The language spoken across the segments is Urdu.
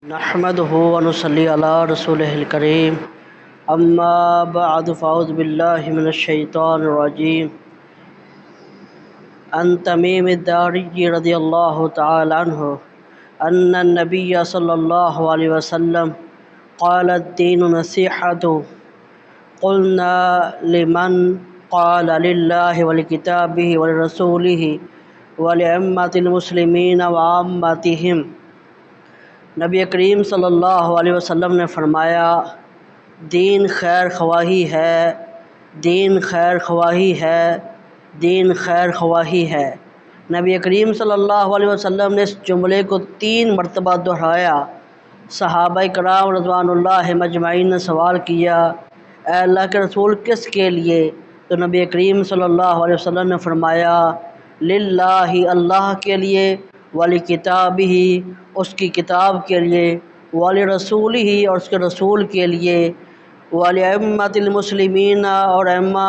نحمده ونصلي على رسوله الكريم اما بعد فاعوذ بالله من الشيطان الرجيم عن تميم الداري رضي الله تعالى عنه ان النبي صلى الله عليه وسلم قال الدين نصيحة. قلنا لمن؟ قال لله ولكتابه ولرسوله ولأئمة المسلمين وعامتهم. نبی کریم صلی اللہ علیہ وسلم نے فرمایا، دین خیر خواہی ہے، دین خیر خواہی ہے، دین خیر خواہی ہے۔ نبی کریم صلی اللہ علیہ وسلم نے اس جملے کو 3 مرتبہ دہرایا۔ صحابہ کرام رضوان اللہ مجمعین نے سوال کیا، اے اللہ کے رسول کس کے لیے؟ تو نبی کریم صلی اللہ علیہ وسلم نے فرمایا، للہ اللہ کے لیے، ولکتابہ اس کی کتاب کے لیے، ولرسولہ اور اس کے رسول کے لیے، ولأئمۃ المسلمین اور ائمہ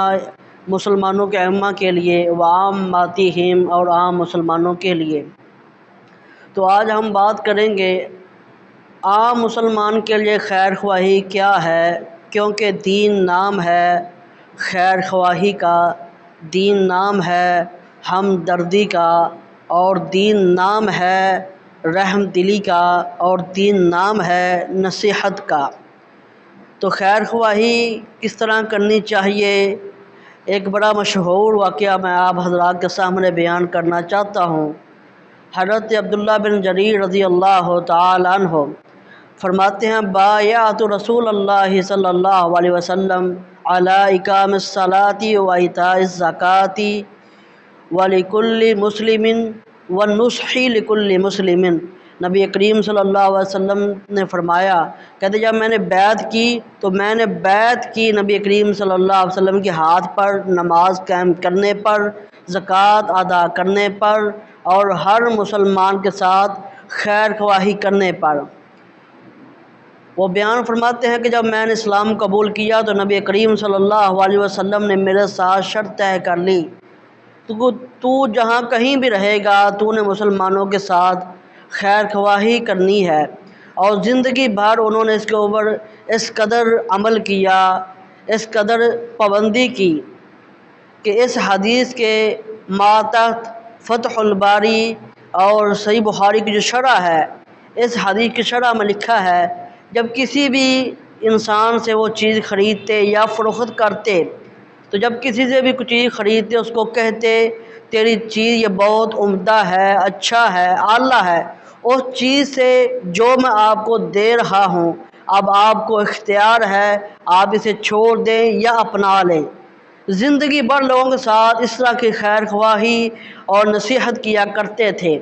مسلمانوں کے ائمہ کے لیے، وعامتہم اور عام مسلمانوں کے لیے۔ تو آج ہم بات کریں گے عام مسلمان کے لیے خیر خواہی کیا ہے، کیونکہ دین نام ہے خیر خواہی کا، دین نام ہے ہمدردی کا، اور دین نام ہے رحم دلی کا، اور دین نام ہے نصیحت کا۔ تو خیر خواہی کس طرح کرنی چاہیے، ایک بڑا مشہور واقعہ میں آپ حضرات کے سامنے بیان کرنا چاہتا ہوں۔ حضرت عبداللہ بن جریر رضی اللہ تعالی عنہ فرماتے ہیں، بایعت رسول اللہ صلی اللہ علیہ وسلم علی اقام الصلاۃ و ایتاء الزکوٰۃ ولکل مسلم والنصح لکل مسلم۔ نبی کریم صلی اللہ علیہ وسلم نے فرمایا، کہتے جب میں نے بیعت کی تو میں نے بیعت کی نبی کریم صلی اللہ علیہ وسلم کے ہاتھ پر، نماز قائم کرنے پر، زکوٰۃ ادا کرنے پر، اور ہر مسلمان کے ساتھ خیر خواہی کرنے پر۔ وہ بیان فرماتے ہیں کہ جب میں نے اسلام قبول کیا تو نبی کریم صلی اللہ علیہ وسلم نے میرے ساتھ شرط طے کر لی، تو جہاں کہیں بھی رہے گا تو نے مسلمانوں کے ساتھ خیر خواہی کرنی ہے۔ اور زندگی بھر انہوں نے اس کے اوپر اس قدر عمل کیا، اس قدر پابندی کی کہ اس حدیث کے ماتحت فتح الباری اور صحیح بخاری کی جو شرح ہے، اس حدیث کی شرح میں لکھا ہے، جب کسی بھی انسان سے وہ چیز خریدتے یا فروخت کرتے تو جب کسی سے بھی کچھ چیز خریدتے اس کو کہتے تیری چیز یہ بہت عمدہ ہے، اچھا ہے، اعلیٰ ہے، اس چیز سے جو میں آپ کو دے رہا ہوں اب آپ کو اختیار ہے، آپ اسے چھوڑ دیں یا اپنا لیں۔ زندگی بھر لوگوں کے ساتھ اس طرح کی خیر خواہی اور نصیحت کیا کرتے تھے۔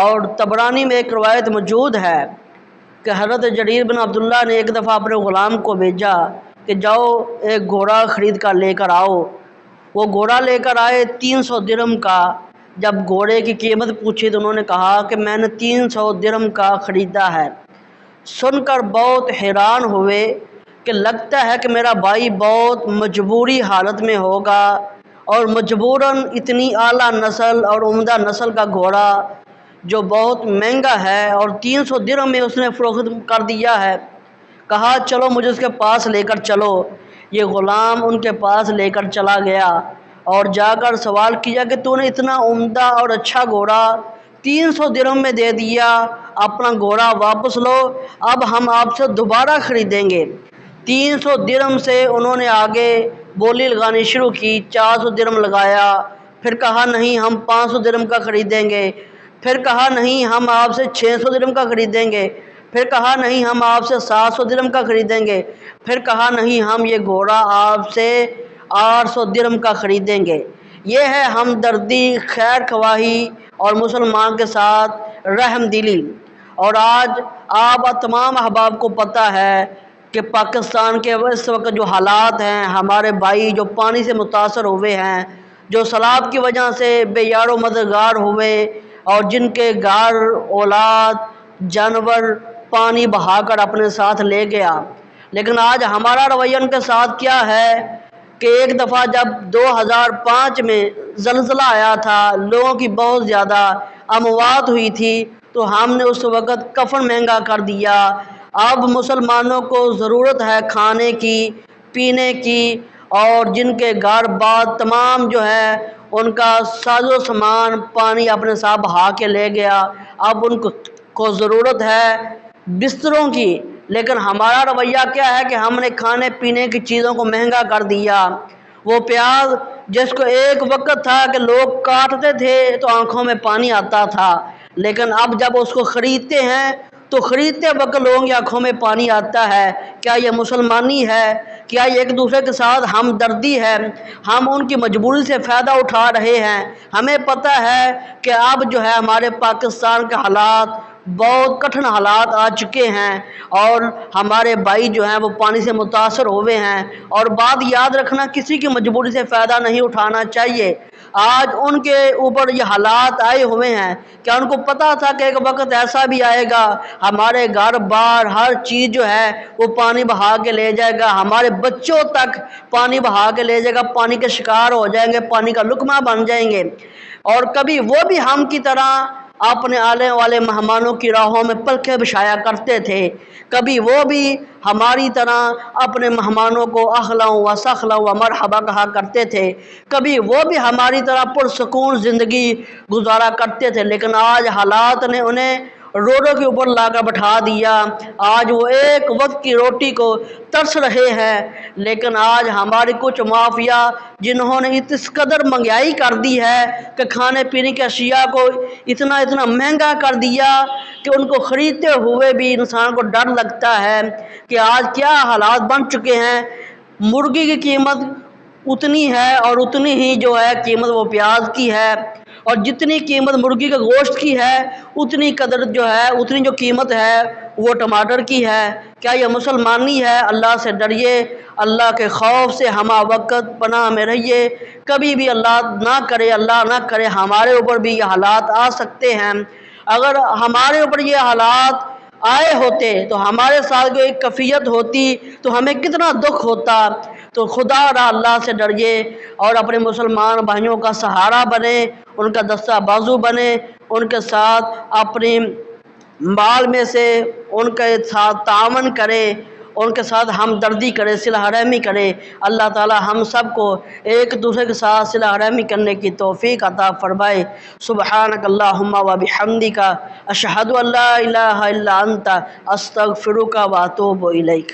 اور طبرانی میں ایک روایت موجود ہے کہ حضرت جریر بن عبداللہ نے ایک دفعہ اپنے غلام کو بھیجا کہ جاؤ ایک گھوڑا خرید کر لے کر آؤ۔ وہ گھوڑا لے کر آئے 300 درہم کا۔ جب گھوڑے کی قیمت پوچھی تو انہوں نے کہا کہ میں نے 300 درہم کا خریدا ہے۔ سن کر بہت حیران ہوئے کہ لگتا ہے کہ میرا بھائی بہت مجبوری حالت میں ہوگا اور مجبوراً اتنی اعلیٰ نسل اور عمدہ نسل کا گھوڑا جو بہت مہنگا ہے اور 300 درہم میں اس نے فروخت کر دیا ہے۔ کہا چلو مجھے اس کے پاس لے کر چلو۔ یہ غلام ان کے پاس لے کر چلا گیا اور جا کر سوال کیا کہ تو نے اتنا عمدہ اور اچھا گھوڑا 300 درہم میں دے دیا، اپنا گھوڑا واپس لو، اب ہم آپ سے دوبارہ خریدیں گے۔ 300 درہم سے انہوں نے آگے بولی لگانی شروع کی، 400 درہم لگایا، پھر کہا نہیں ہم 500 درہم کا خریدیں گے، پھر کہا نہیں ہم آپ سے 600 درہم کا خریدیں گے، پھر کہا نہیں ہم آپ سے 700 درہم کا خریدیں گے، پھر کہا نہیں ہم یہ گھوڑا آپ سے 800 درہم کا خریدیں گے۔ یہ ہے ہمدردی، خیر خواہی اور مسلمان کے ساتھ رحم دلی۔ اور آج آپ تمام احباب کو پتہ ہے کہ پاکستان کے اس وقت جو حالات ہیں، ہمارے بھائی جو پانی سے متاثر ہوئے ہیں، جو سیلاب کی وجہ سے بے یار و مددگار ہوئے اور جن کے گھر، اولاد، جانور پانی بہا کر اپنے ساتھ لے گیا۔ لیکن آج ہمارا رویہ ان کے ساتھ کیا ہے کہ ایک دفعہ جب 2005 میں زلزلہ آیا تھا، لوگوں کی بہت زیادہ اموات ہوئی تھی، تو ہم نے اس وقت کفن مہنگا کر دیا۔ اب مسلمانوں کو ضرورت ہے کھانے کی، پینے کی، اور جن کے گھر بار تمام جو ہے ان کا ساز و سامان پانی اپنے ساتھ بہا کے لے گیا۔ اب ان کو ضرورت ہے بستروں کی، لیکن ہمارا رویہ کیا ہے کہ ہم نے کھانے پینے کی چیزوں کو مہنگا کر دیا۔ وہ پیاز جس کو ایک وقت تھا کہ لوگ کاٹتے تھے تو آنکھوں میں پانی آتا تھا، لیکن اب جب اس کو خریدتے ہیں تو خریدتے وقت لوگوں کی آنکھوں میں پانی آتا ہے۔ کیا یہ مسلمانی ہے؟ کیا یہ ایک دوسرے کے ساتھ ہمدردی ہے؟ ہم ان کی مجبوری سے فائدہ اٹھا رہے ہیں۔ ہمیں پتہ ہے کہ اب جو ہے ہمارے پاکستان کے حالات بہت کٹھن حالات آ چکے ہیں، اور ہمارے بھائی جو ہیں وہ پانی سے متاثر ہوئے ہیں، اور بات یاد رکھنا کسی کی مجبوری سے فائدہ نہیں اٹھانا چاہیے۔ آج ان کے اوپر یہ حالات آئے ہوئے ہیں، کیا ان کو پتہ تھا کہ ایک وقت ایسا بھی آئے گا ہمارے گھر بار ہر چیز جو ہے وہ پانی بہا کے لے جائے گا، ہمارے بچوں تک پانی بہا کے لے جائے گا، پانی کے شکار ہو جائیں گے، پانی کا لقمہ بن جائیں گے۔ اور کبھی وہ بھی ہم کی طرح اپنے آنے والے مہمانوں کی راہوں میں پلکیں بچھایا کرتے تھے، کبھی وہ بھی ہماری طرح اپنے مہمانوں کو اہلا و سہلا و مرحبا کہا کرتے تھے، کبھی وہ بھی ہماری طرح پرسکون زندگی گزارا کرتے تھے، لیکن آج حالات نے انہیں روڈوں کے اوپر لا کر بٹھا دیا۔ آج وہ ایک وقت کی روٹی کو ترس رہے ہیں، لیکن آج ہماری کچھ مافیا جنہوں نے اس قدر مہنگائی کر دی ہے کہ کھانے پینے کی اشیاء کو اتنا مہنگا کر دیا کہ ان کو خریدتے ہوئے بھی انسان کو ڈر لگتا ہے کہ آج کیا حالات بن چکے ہیں۔ مرغی کی قیمت اتنی ہے اور اتنی ہی جو ہے قیمت وہ پیاز کی ہے، اور جتنی قیمت مرغی کے گوشت کی ہے اتنی قدر جو ہے اتنی جو قیمت ہے وہ ٹماٹر کی ہے۔ کیا یہ مسلمانی ہے؟ اللہ سے ڈریے، اللہ کے خوف سے ہمہ وقت پناہ میں رہیے۔ کبھی بھی اللہ نہ کرے ہمارے اوپر بھی یہ حالات آ سکتے ہیں۔ اگر ہمارے اوپر یہ حالات آئے ہوتے تو ہمارے ساتھ کوئی کفیت ہوتی تو ہمیں کتنا دکھ ہوتا۔ تو خدا را اللہ سے ڈریے اور اپنے مسلمان بھائیوں کا سہارا بنے، ان کا دستہ بازو بنے، ان کے ساتھ اپنی مال میں سے ان کے ساتھ تعاون کرے، ان کے ساتھ ہمدردی کرے، صلہ رحمی کرے۔ اللہ تعالی ہم سب کو ایک دوسرے کے ساتھ صلہ رحمی کرنے کی توفیق عطا فرمائے۔ سبحانک اللہم و بحمدک، اشہد ان لا الہ الا انت، استغفرک و اتوب الیک۔